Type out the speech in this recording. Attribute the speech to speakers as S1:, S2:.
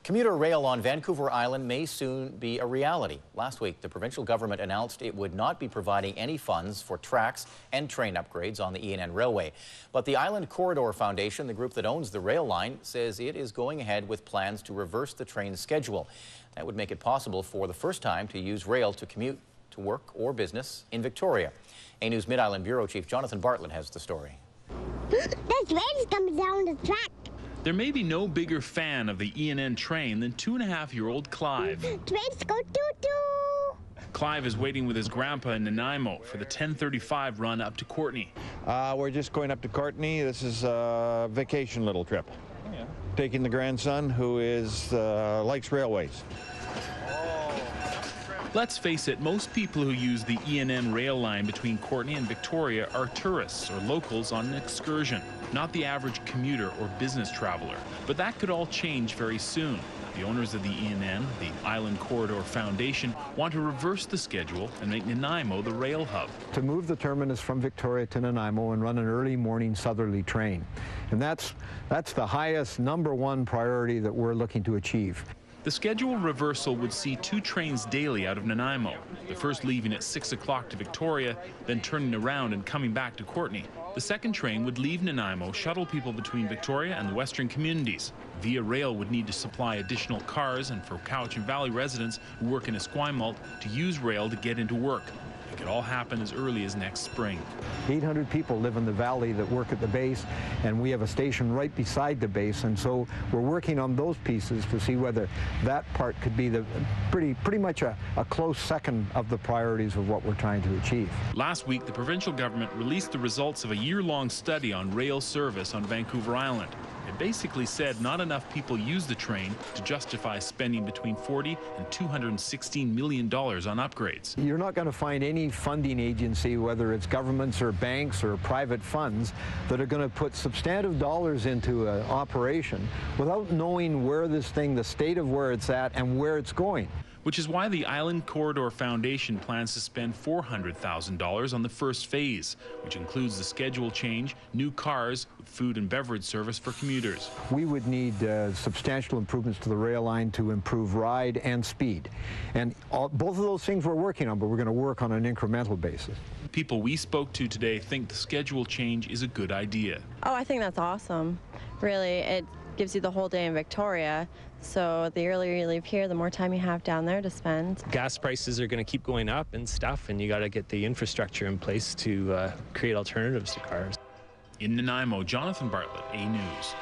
S1: Commuter rail on Vancouver Island may soon be a reality. Last week, the provincial government announced it would not be providing any funds for tracks and train upgrades on the ENN railway. But the Island Corridor Foundation, the group that owns the rail line, says it is going ahead with plans to reverse the train schedule. That would make it possible for the first time to use rail to commute to work or business in Victoria. A News Mid-Island Bureau Chief Jonathan Bartlett has the story.
S2: This train's coming down the track.
S3: There may be no bigger fan of the ENN train than 2.5-year-old Clive.
S2: Trains go doo-doo.
S3: Clive is waiting with his grandpa in Nanaimo for the 10:35 run up to Courtenay.
S4: We're just going up to Courtenay. This is a vacation little trip. Yeah. Taking the grandson who likes railways.
S3: Let's face it, most people who use the ENN rail line between Courtenay and Victoria are tourists or locals on an excursion, not the average commuter or business traveler. But that could all change very soon. The owners of the ENN, the Island Corridor Foundation, want to reverse the schedule and make Nanaimo the rail hub.
S5: To move the terminus from Victoria to Nanaimo and run an early morning southerly train. And that's the highest #1 priority that we're looking to achieve.
S3: The schedule reversal would see 2 trains daily out of Nanaimo, the first leaving at 6 o'clock to Victoria, then turning around and coming back to Courtenay. The second train would leave Nanaimo, shuttle people between Victoria and the western communities. Via Rail would need to supply additional cars, and for Cowichan Valley residents who work in Esquimalt to use rail to get into work. It could all happen as early as next spring.
S5: 800 people live in the valley that work at the base, and we have a station right beside the base, and so we're working on those pieces to see whether that part could be the pretty much a close second of the priorities of what we're trying to achieve.
S3: Last week, the provincial government released the results of a year-long study on rail service on Vancouver Island. It basically said not enough people use the train to justify spending between $40 and $216 million on upgrades.
S5: You're not going to find any funding agency, whether it's governments or banks or private funds, that are going to put substantive dollars into an operation without knowing where this thing, the state of where it's at and where it's going.
S3: Which is why the Island Corridor Foundation plans to spend $400,000 on the first phase, which includes the schedule change, new cars, with food and beverage service for commuters.
S5: We would need substantial improvements to the rail line to improve ride and speed. And both of those things we're working on, but we're going to work on an incremental basis.
S3: People we spoke to today think the schedule change is a good idea.
S6: Oh, I think that's awesome. Really, it gives you the whole day in Victoria, so the earlier you leave here, the more time you have down there to spend.
S7: Gas prices are going to keep going up and stuff, and you got to get the infrastructure in place to create alternatives to cars.
S3: In Nanaimo, Jonathan Bartlett, A News.